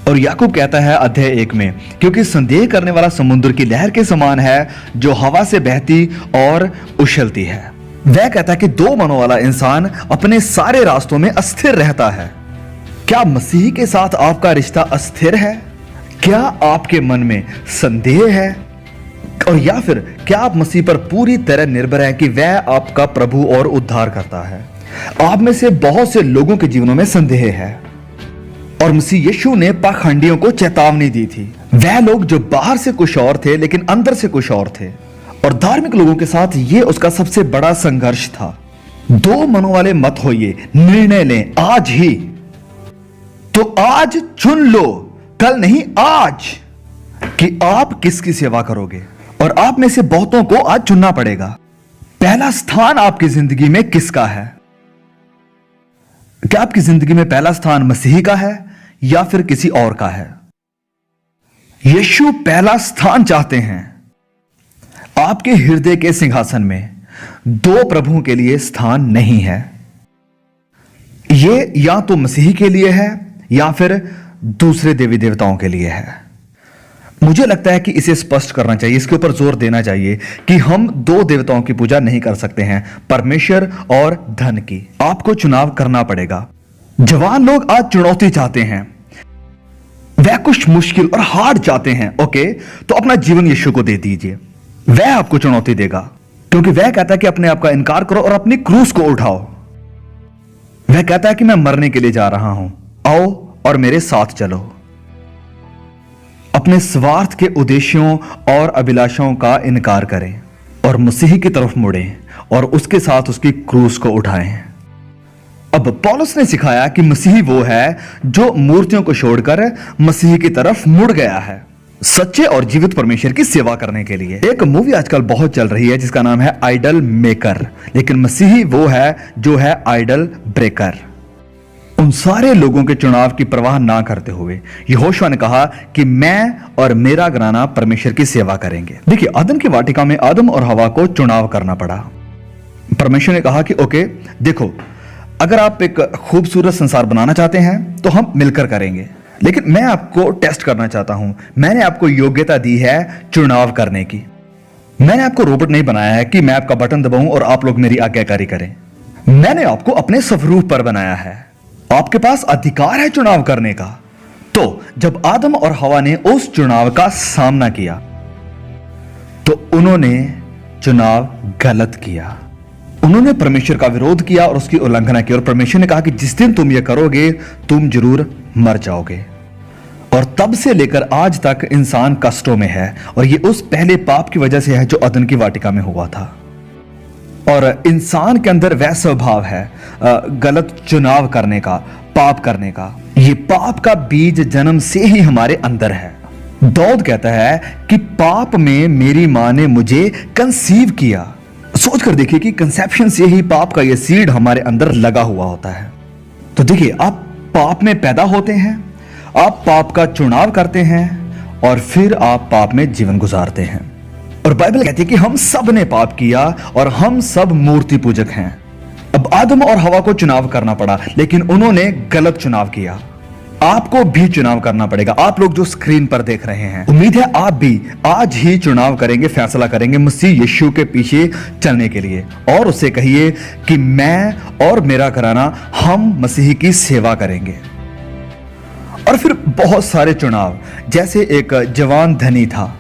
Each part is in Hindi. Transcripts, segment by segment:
और याकूब कहता है अध्याय 1 में, क्योंकि संदेह करने वाला समुद्र की लहर के समान है जो हवा से बहती और उछलती है। वह कहता है कि दो मनों वाला इंसान अपने सारे रास्तों में अस्थिर रहता है। क्या मसीह के साथ आपका रिश्ता अस्थिर है? क्या आपके मन में संदेह है? और या फिर क्या आप मसीह पर पूरी तरह निर्भर हैं कि वह आपका प्रभु और उद्धार करता है? आप में से बहुत से लोगों के जीवनों में संदेह है और मसीह यीशु ने पाखंडियों को चेतावनी दी थी। वह लोग जो बाहर से कुछ और थे लेकिन अंदर से कुछ और थे, और धार्मिक लोगों के साथ यह उसका सबसे बड़ा संघर्ष था। दो मनों वाले मत होइए, निर्णय लें आज ही। तो आज चुन लो, कल नहीं आज, कि आप किसकी सेवा करोगे। और आप में से बहुतों को आज चुनना पड़ेगा। पहला स्थान आपकी जिंदगी में किसका है? क्या आपकी जिंदगी में पहला स्थान मसीह का है या फिर किसी और का है? यीशु पहला स्थान चाहते हैं। आपके हृदय के सिंहासन में दो प्रभुओं के लिए स्थान नहीं है। यह या तो मसीह के लिए है या फिर दूसरे देवी देवताओं के लिए है। मुझे लगता है कि इसे स्पष्ट करना चाहिए, इसके ऊपर जोर देना चाहिए कि हम दो देवताओं की पूजा नहीं कर सकते हैं, परमेश्वर और धन की। आपको चुनाव करना पड़ेगा। जवान लोग आज चुनौती चाहते हैं, वह कुछ मुश्किल और हार्ड चाहते हैं। ओके, तो अपना जीवन यीशु को दे दीजिए, वह आपको चुनौती देगा, क्योंकि वह कहता है कि अपने आप का इनकार करो और अपनी क्रूस को उठाओ। वह कहता है कि मैं मरने के लिए जा रहा हूं, आओ और मेरे साथ चलो। अपने स्वार्थ के उद्देश्यों और अभिलाषाओं का इनकार करें और मसीह की तरफ मुड़ें और उसके साथ उसकी क्रूस को उठाएं। अब पौलुस ने सिखाया कि मसीह वो है जो मूर्तियों को छोड़कर मसीह की तरफ मुड़ गया है, सच्चे और जीवित परमेश्वर की सेवा करने के लिए। एक मूवी आजकल बहुत चल रही है जिसका नाम है आइडल मेकर, लेकिन मसीह वो है जो है आइडल ब्रेकर। उन सारे लोगों के चुनाव की परवाह ना करते हुए यहोशुआ ने कहा कि मैं और मेरा घराना परमेश्वर की सेवा करेंगे। देखिए, आदम की वाटिका में आदम और हवा को चुनाव करना पड़ा। परमेश्वर ने कहा कि ओके देखो, अगर आप एक खूबसूरत संसार बनाना चाहते हैं तो हम मिलकर करेंगे, लेकिन मैं आपको टेस्ट करना चाहता हूं। मैंने आपको योग्यता दी है चुनाव करने की। मैंने आपको रोबोट नहीं बनाया है कि मैं आपका बटन दबाऊं और आप लोग मेरी आज्ञाकारी करें। मैंने आपको अपने स्वरूप पर बनाया है। आपके पास अधिकार है चुनाव करने का। तो जब आदम और हवा ने उस चुनाव का सामना किया तो उन्होंने चुनाव गलत किया। उन्होंने परमेश्वर का विरोध किया और उसकी उल्लंघना की, और परमेश्वर ने कहा कि जिस दिन तुम ये करोगे तुम जरूर मर जाओगे। और तब से लेकर आज तक इंसान कष्टों में है, और ये उस पहले पाप की वजह से है जो अदन की वाटिका में हुआ था। और इंसान के अंदर वह स्वभाव है गलत चुनाव करने का, पाप करने का। ये पाप का बीज जन्म से ही हमारे अंदर है। दाऊद कहता है कि पाप में मेरी मां ने मुझे कंसीव किया। सोच कर देखिए कि कंसेप्शन से ही पाप का ये सीड हमारे अंदर लगा हुआ होता है। तो देखिए, आप पाप में पैदा होते हैं, आप पाप का चुनाव करते हैं और फिर आप पाप में जीवन गुजारते हैं। और बाइबल कहती है कि हम सब ने पाप किया और हम सब मूर्ति पूजक हैं। अब आदम और हवा को चुनाव करना पड़ा, लेकिन उन्होंने गलत चुनाव किया। आपको भी चुनाव करना पड़ेगा। आप लोग जो स्क्रीन पर देख रहे हैं, उम्मीद है आप भी आज ही चुनाव करेंगे, फैसला करेंगे मसीह यीशु के पीछे चलने के लिए, और उससे कहिए कि मैं और मेरा घराना हम मसीह की सेवा करेंगे। और फिर बहुत सारे चुनाव, जैसे एक जवान धनी था,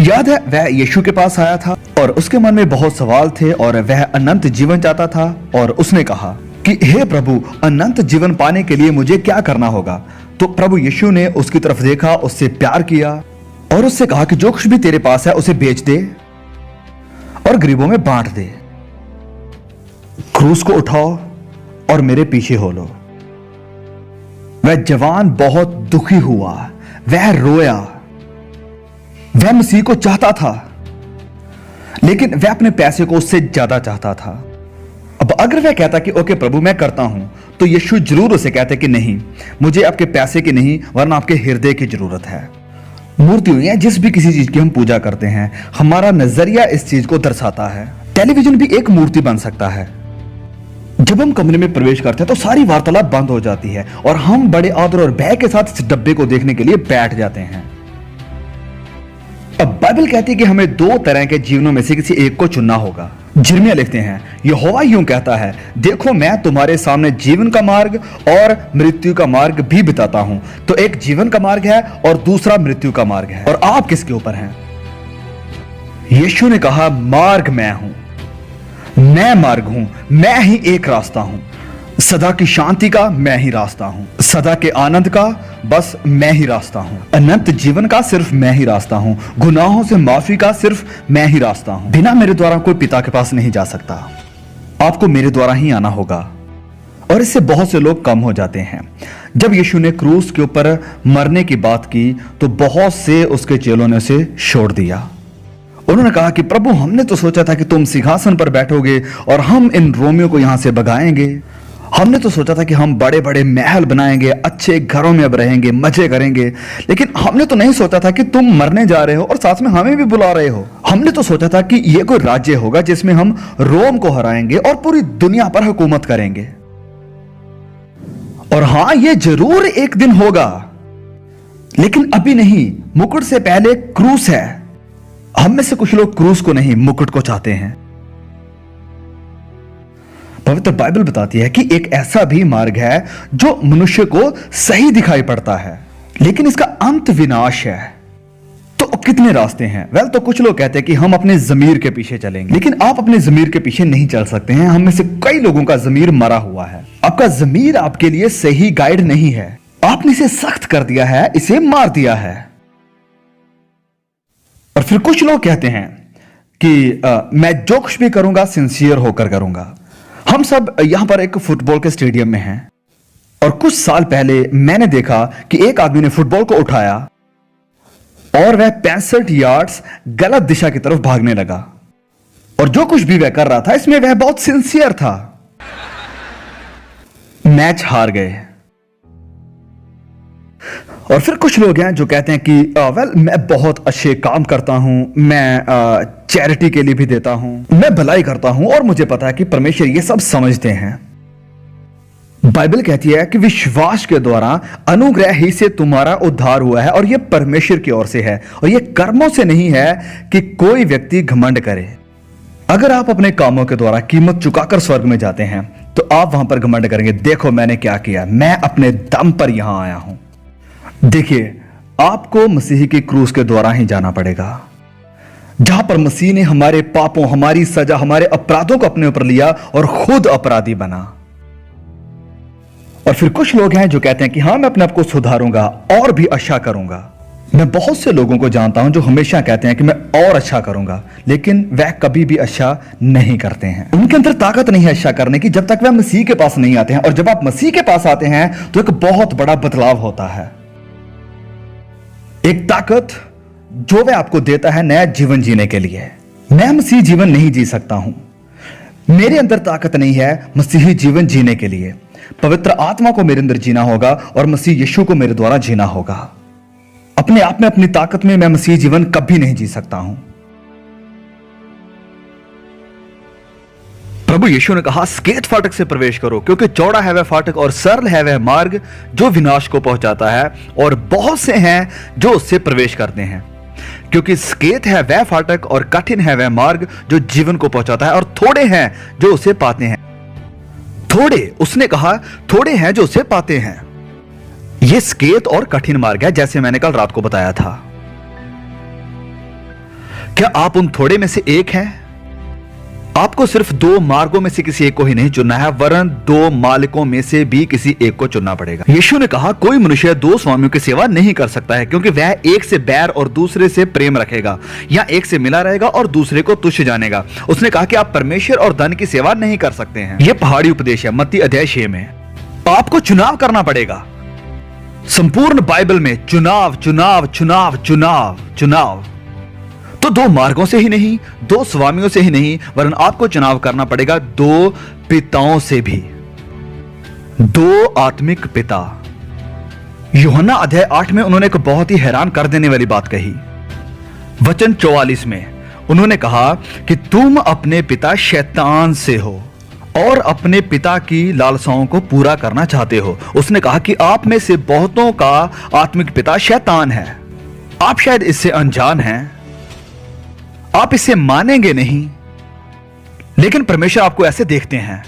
याद है, वह यीशु के पास आया था और उसके मन में बहुत सवाल थे और वह अनंत जीवन चाहता था। और उसने कहा कि हे प्रभु, अनंत जीवन पाने के लिए मुझे क्या करना होगा? तो प्रभु यीशु ने उसकी तरफ देखा, उससे प्यार किया और उससे कहा कि जो कुछ भी तेरे पास है उसे बेच दे और गरीबों में बांट दे। क्रूस को उठाओ और मेरे पीछे हो लो। वह जवान बहुत दुखी हुआ, वह रोया, वह मसीह को चाहता था, लेकिन वह अपने पैसे को उससे ज्यादा चाहता था। अब अगर वह कहता कि ओके प्रभु मैं करता हूं, तो यीशु जरूर उसे कहते कि नहीं, मुझे आपके पैसे की नहीं वरना आपके हृदय की जरूरत है। मूर्ति हुई है, जिस भी किसी चीज की हम पूजा करते हैं, हमारा नजरिया इस चीज को दर्शाता है। टेलीविजन भी एक मूर्ति बन सकता है। जब हम कमरे में प्रवेश करते हैं तो सारी वार्तालाप बंद हो जाती है और हम बड़े आदर और भय के साथ इस डब्बे को देखने के लिए बैठ जाते हैं। अब बाइबल कहती है कि हमें दो तरह के जीवनों में से किसी एक को चुनना होगा। यिर्मयाह लिखते हैं, यहोवा यूं कहता है, देखो मैं तुम्हारे सामने जीवन का मार्ग और मृत्यु का मार्ग भी बताता हूं। तो एक जीवन का मार्ग है और दूसरा मृत्यु का मार्ग है। और आप किसके ऊपर हैं? यीशु ने कहा, मार्ग मैं हूं, मैं मार्ग हूं, मैं ही एक रास्ता हूं। सदा की शांति का मैं ही रास्ता हूं, सदा के आनंद का बस मैं ही रास्ता हूं, अनंत जीवन का सिर्फ मैं ही रास्ता हूं, गुनाहों से माफी का सिर्फ मैं ही रास्ता हूं। बिना मेरे द्वारा कोई पिता के पास नहीं जा सकता, आपको मेरे द्वारा ही आना होगा। और इससे बहुत से लोग कम हो जाते हैं। जब यीशु ने क्रूस के ऊपर मरने की बात की तो बहुत से उसके चेलों ने उसे छोड़ दिया। उन्होंने कहा कि प्रभु, हमने तो सोचा था कि तुम सिंहासन पर बैठोगे और हम इन रोमियों को यहां से भगाएंगे। हमने तो सोचा था कि हम बड़े बड़े महल बनाएंगे, अच्छे घरों में अब रहेंगे, मजे करेंगे। लेकिन हमने तो नहीं सोचा था कि तुम मरने जा रहे हो और साथ में हमें भी बुला रहे हो। हमने तो सोचा था कि ये कोई राज्य होगा जिसमें हम रोम को हराएंगे और पूरी दुनिया पर हुकूमत करेंगे। और हां, ये जरूर एक दिन होगा, लेकिन अभी नहीं। मुकुट से पहले क्रूस है। हम में से कुछ लोग क्रूस को नहीं, मुकुट को चाहते हैं। पवित्र बाइबल बताती है कि एक ऐसा भी मार्ग है जो मनुष्य को सही दिखाई पड़ता है, लेकिन इसका अंत विनाश है। तो कितने रास्ते हैं? तो कुछ लोग कहते हैं कि हम अपने जमीर के पीछे चलेंगे, लेकिन आप अपने जमीर के पीछे नहीं चल सकते हैं। हम में से कई लोगों का जमीर मरा हुआ है। आपका जमीर आपके लिए सही गाइड नहीं है। आपने इसे सख्त कर दिया है, इसे मार दिया है। और फिर कुछ लोग कहते हैं कि मैं जो कुछ भी करूंगा सिंसियर होकर करूंगा। हम सब यहां पर एक फुटबॉल के स्टेडियम में हैं और कुछ साल पहले मैंने देखा कि एक आदमी ने फुटबॉल को उठाया और वह 65 यार्ड्स गलत दिशा की तरफ भागने लगा। और जो कुछ भी वह कर रहा था इसमें वह बहुत सिंसियर था। मैच हार गए। और फिर कुछ लोग हैं जो कहते हैं कि मैं बहुत अच्छे काम करता हूं, मैं चैरिटी के लिए भी देता हूं, मैं भलाई करता हूं और मुझे पता है कि परमेश्वर ये सब समझते हैं। बाइबल कहती है कि विश्वास के द्वारा अनुग्रह ही से तुम्हारा उद्धार हुआ है और यह परमेश्वर की ओर से है और यह कर्मों से नहीं है कि कोई व्यक्ति घमंड करे। अगर आप अपने कामों के द्वारा कीमत चुकाकर स्वर्ग में जाते हैं तो आप वहां पर घमंड करेंगे, देखो मैंने क्या किया, मैं अपने दम पर यहां आया हूं। देखिए, आपको मसीह की क्रूस के द्वारा ही जाना पड़ेगा, जहां पर मसीह ने हमारे पापों, हमारी सजा, हमारे अपराधों को अपने ऊपर लिया और खुद अपराधी बना। और फिर कुछ लोग हैं जो कहते हैं कि हां, मैं अपने आप को सुधारूंगा और भी अच्छा करूंगा। मैं बहुत से लोगों को जानता हूं जो हमेशा कहते हैं कि मैं और अच्छा करूंगा, लेकिन वह कभी भी अच्छा नहीं करते हैं। उनके अंदर ताकत नहीं है अच्छा करने की जब तक वह मसीह के पास नहीं आते हैं। और जब आप मसीह के पास आते हैं तो एक बहुत बड़ा बदलाव होता है, एक ताकत जो वह आपको देता है नया जीवन जीने के लिए। मैं मसीह जीवन नहीं जी सकता हूं, मेरे अंदर ताकत नहीं है मसीही जीवन जीने के लिए। पवित्र आत्मा को मेरे अंदर जीना होगा और मसीह यीशु को मेरे द्वारा जीना होगा। अपने आप में, अपनी ताकत में मैं मसीह जीवन कभी नहीं जी सकता हूं। प्रभु यीशु ने कहा, स्केत फाटक से प्रवेश करो, क्योंकि चौड़ा है वह फाटक और सरल है वह मार्ग जो विनाश को पहुंचाता है, और बहुत से हैं जो उससे प्रवेश करते हैं। क्योंकि स्केत है वह फाटक और कठिन है वह मार्ग जो जीवन को पहुंचाता है, और थोड़े हैं जो उसे पाते हैं। थोड़े, उसने कहा, थोड़े हैं जो उसे पाते हैं। यह स्केत और कठिन मार्ग है, जैसे मैंने कल रात को बताया था। क्या आप उन थोड़े में से एक हैं? आपको सिर्फ दो मार्गों में से किसी एक को ही नहीं चुनना है, वरन दो मालिकों में से भी किसी एक को चुनना पड़ेगा। यीशु ने कहा, कोई मनुष्य दो स्वामियों की सेवा नहीं कर सकता है, क्योंकि वह एक से बैर और दूसरे से प्रेम रखेगा, या एक से मिला रहेगा और दूसरे को तुच्छ जानेगा। उसने कहा कि आप परमेश्वर और धन की सेवा नहीं कर सकते हैं। यह पहाड़ी उपदेश है, मत्ती अध्याय 6 में। आपको चुनाव करना पड़ेगा। संपूर्ण बाइबल में चुनाव, चुनाव, चुनाव, चुनाव, चुनाव। तो दो मार्गों से ही नहीं, दो स्वामियों से ही नहीं, वरन आपको चुनाव करना पड़ेगा दो पिताओं से भी, दो आत्मिक पिता। यूहन्ना अध्याय 8 में उन्होंने एक बहुत ही हैरान कर देने वाली बात कही। वचन 44 में उन्होंने कहा कि तुम अपने पिता शैतान से हो और अपने पिता की लालसाओं को पूरा करना चाहते हो। उसने कहा कि आप में से बहुतों का आत्मिक पिता शैतान है। आप शायद इससे अनजान हैं, आप इसे मानेंगे नहीं, लेकिन परमेश्वर आपको ऐसे देखते हैं।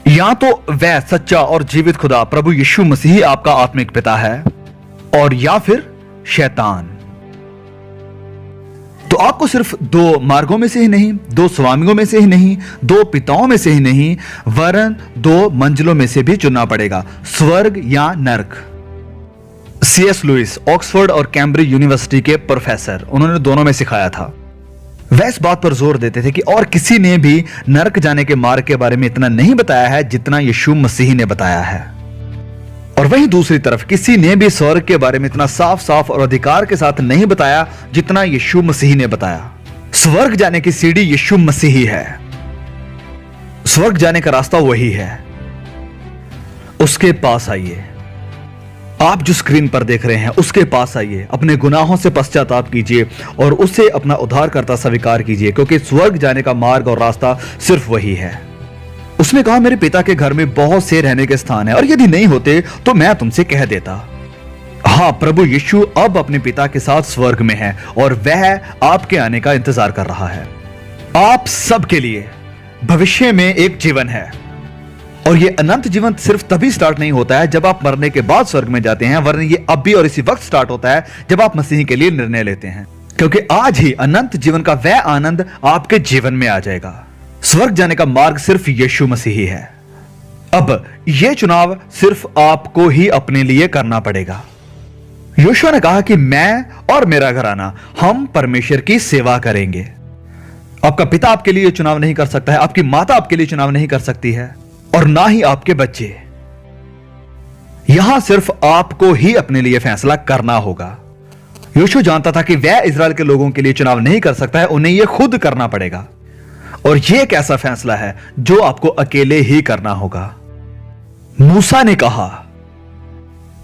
या तो वह सच्चा और जीवित खुदा प्रभु यीशु मसीह आपका आत्मिक पिता है, और या फिर शैतान। तो आपको सिर्फ दो मार्गों में से ही नहीं, दो स्वामियों में से ही नहीं, दो पिताओं में से ही नहीं, वरन दो मंजिलों में से भी चुनना पड़ेगा, स्वर्ग या नर्क। C.S. लुइस ऑक्सफोर्ड और कैम्ब्रिज यूनिवर्सिटी के प्रोफेसर, उन्होंने दोनों में सिखाया था। वह इस बात पर जोर देते थे कि और किसी ने भी नर्क जाने के मार्ग के बारे में इतना नहीं बताया है जितना यीशु मसीह ने बताया है। और वहीं दूसरी तरफ किसी ने भी स्वर्ग के बारे में इतना साफ साफ और अधिकार के साथ नहीं बताया जितना यीशु मसीह ने बताया। स्वर्ग जाने की सीढ़ी यीशु मसीह है, स्वर्ग जाने का रास्ता वही है। उसके पास आइए। आप जो स्क्रीन पर देख रहे हैं उसके पास आइए, अपने गुनाहों से पश्चाताप कीजिए और उसे अपना उद्धारकर्ता स्वीकार कीजिए, क्योंकि स्वर्ग जाने का मार्ग और रास्ता सिर्फ वही है। उसने कहा, मेरे पिता के घर में बहुत से रहने के स्थान है, और यदि नहीं होते तो मैं तुमसे कह देता। हाँ, प्रभु यीशु अब अपने पिता के साथ स्वर्ग में है और वह आपके आने का इंतजार कर रहा है। आप सबके लिए भविष्य में एक जीवन है, और ये अनंत जीवन सिर्फ तभी स्टार्ट नहीं होता है जब आप मरने के बाद स्वर्ग में जाते हैं, वरन ये अभी और इसी वक्त स्टार्ट होता है जब आप मसीह के लिए निर्णय लेते हैं, क्योंकि आज ही अनंत जीवन का वह आनंद आपके जीवन में आ जाएगा। स्वर्ग जाने का मार्ग सिर्फ यीशु मसीह ही है। अब यह चुनाव सिर्फ आपको ही अपने लिए करना पड़ेगा। यहोशू ने कहा कि मैं और मेरा घराना हम परमेश्वर की सेवा करेंगे। आपका पिता आपके लिए चुनाव नहीं कर सकता है, आपकी माता आपके लिए चुनाव नहीं कर सकती है, और ना ही आपके बच्चे। यहां सिर्फ आपको ही अपने लिए फैसला करना होगा। यहोशू जानता था कि वह इजराइल के लोगों के लिए चुनाव नहीं कर सकता है, उन्हें यह खुद करना पड़ेगा। और यह एक ऐसा फैसला है जो आपको अकेले ही करना होगा। मूसा ने कहा,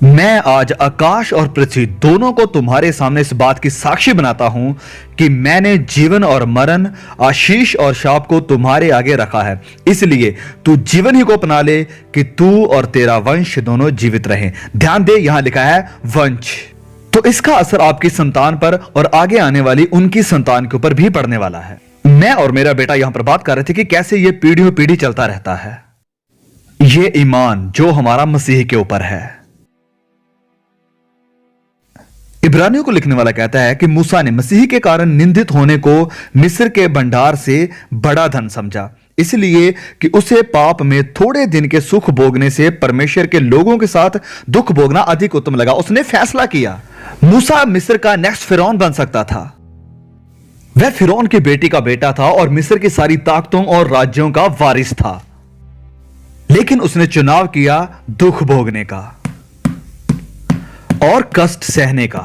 मैं आज आकाश और पृथ्वी दोनों को तुम्हारे सामने इस बात की साक्षी बनाता हूं कि मैंने जीवन और मरण, आशीष और शाप को तुम्हारे आगे रखा है। इसलिए तू जीवन ही को अपना ले कि तू और तेरा वंश दोनों जीवित रहें। ध्यान दे, यहां लिखा है वंश। तो इसका असर आपकी संतान पर और आगे आने वाली उनकी संतान के ऊपर भी पड़ने वाला है। मैं और मेरा बेटा यहां पर बात कर रहे थे कि कैसे यह पीढ़ियों पीढ़ी चलता रहता है। यह ईमान जो हमारा मसीह के ऊपर है। इब्रानियों को लिखने वाला कहता है कि मूसा ने मसीह के कारण निंदित होने को मिस्र के भंडार से बड़ा धन समझा, इसलिए कि उसे पाप में थोड़े दिन के सुख भोगने से परमेश्वर के लोगों के साथ दुख भोगना अधिक उत्तम लगा। उसने फैसला किया मूसा मिस्र का नेक्स्ट फिरौन बन सकता था। वह फिरौन की बेटी का बेटा था और मिस्र की सारी ताकतों और राज्यों का वारिस था, लेकिन उसने चुनाव किया दुख भोगने का और कष्ट सहने का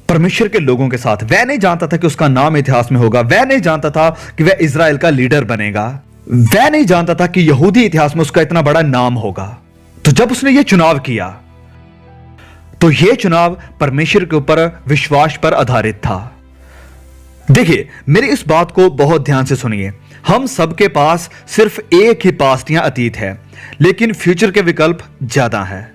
परमेश्वर के लोगों के साथ। वह नहीं जानता था कि उसका नाम इतिहास में होगा, वह नहीं जानता था कि वह इजराइल का लीडर बनेगा, वह नहीं जानता था कि यहूदी इतिहास में उसका इतना बड़ा नाम होगा। तो जब उसने यह चुनाव किया तो यह चुनाव परमेश्वर के ऊपर विश्वास पर आधारित था। देखिए, मेरी इस बात को बहुत ध्यान से सुनिए। हम सबके पास सिर्फ एक ही पास्ट या अतीत है, लेकिन फ्यूचर के विकल्प ज्यादा है।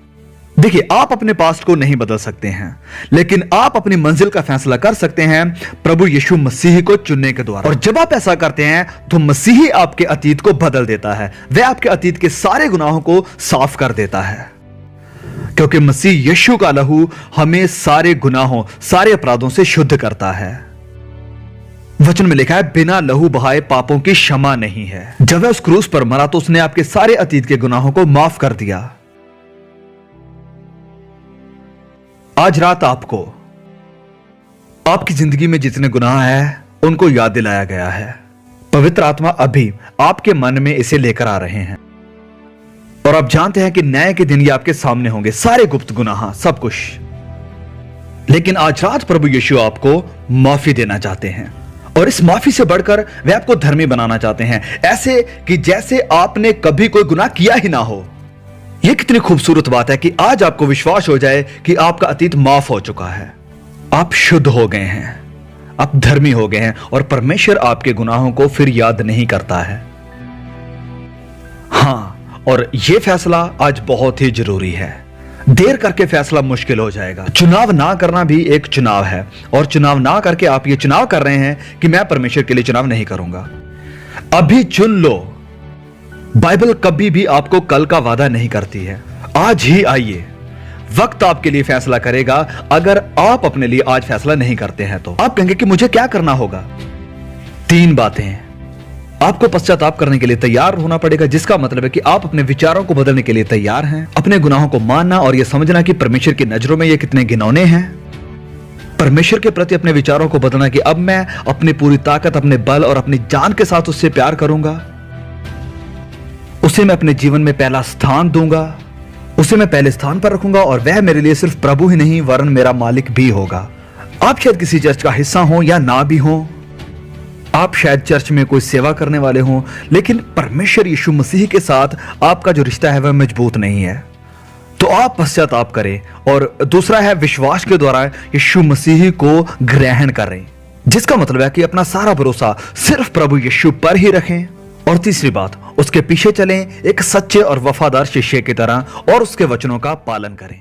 देखिए, आप अपने पास्ट को नहीं बदल सकते हैं, लेकिन आप अपनी मंजिल का फैसला कर सकते हैं प्रभु यीशु मसीह को चुनने के द्वारा। और जब आप ऐसा करते हैं तो मसीह आपके अतीत को बदल देता है। वह आपके अतीत के सारे गुनाहों को साफ कर देता है, क्योंकि मसीह यीशु का लहू हमें सारे गुनाहों, सारे अपराधों से शुद्ध करता है। वचन में लिखा है, बिना लहू बहाए पापों की क्षमा नहीं है। जब वह उस क्रूस पर मरा तो उसने आपके सारे अतीत के गुनाहों को माफ कर दिया। आज रात आपको आपकी जिंदगी में जितने गुनाह हैं उनको याद दिलाया गया है। पवित्र आत्मा अभी आपके मन में इसे लेकर आ रहे हैं, और आप जानते हैं कि न्याय के दिन ये आपके सामने होंगे, सारे गुप्त गुनाह, सब कुछ। लेकिन आज रात प्रभु यीशु आपको माफी देना चाहते हैं, और इस माफी से बढ़कर वे आपको धर्मी बनाना चाहते हैं, ऐसे कि जैसे आपने कभी कोई गुनाह किया ही ना हो। यह कितनी खूबसूरत बात है कि आज आपको विश्वास हो जाए कि आपका अतीत माफ हो चुका है, आप शुद्ध हो गए हैं, आप धर्मी हो गए हैं, और परमेश्वर आपके गुनाहों को फिर याद नहीं करता है। हाँ, और ये फैसला आज बहुत ही जरूरी है। देर करके फैसला मुश्किल हो जाएगा। चुनाव ना करना भी एक चुनाव है, और चुनाव ना करके आप ये चुनाव कर रहे हैं कि मैं परमेश्वर के लिए चुनाव नहीं करूंगा। अभी चुन लो। बाइबल कभी भी आपको कल का वादा नहीं करती है। आज ही आइए, वक्त आपके लिए फैसला करेगा। अगर आप अपने लिए आज फैसला नहीं करते हैं तो आप कहेंगे कि मुझे क्या करना होगा। 3 बातें आपको पश्चाताप करने के लिए तैयार होना पड़ेगा, जिसका मतलब है कि आप अपने विचारों को बदलने के लिए तैयार हैं। अपने गुनाहों को मानना और यह समझना कि परमेश्वर की नजरों में ये कितने घिनौने हैं। परमेश्वर के प्रति अपने विचारों को बदलना कि अब मैं अपनी पूरी ताकत, अपने बल और अपनी जान के साथ उससे प्यार करूंगा। उसे मैं अपने जीवन में पहला स्थान दूंगा, उसे मैं पहले स्थान पर रखूंगा, और वह मेरे लिए सिर्फ प्रभु ही नहीं वरन मेरा मालिक भी होगा। आप शायद किसी चर्च का हिस्सा हो या ना भी हो, आप शायद चर्च में कोई सेवा करने वाले हों, लेकिन परमेश्वर यीशु मसीह के साथ आपका जो रिश्ता है वह मजबूत नहीं है, तो आप पश्चाताप करें। और दूसरा है विश्वास के द्वारा यीशु मसीह को ग्रहण करें, जिसका मतलब है कि अपना सारा भरोसा सिर्फ प्रभु यीशु पर ही रखें। और तीसरी बात, उसके पीछे चलें एक सच्चे और वफादार शिष्य की तरह, और उसके वचनों का पालन करें।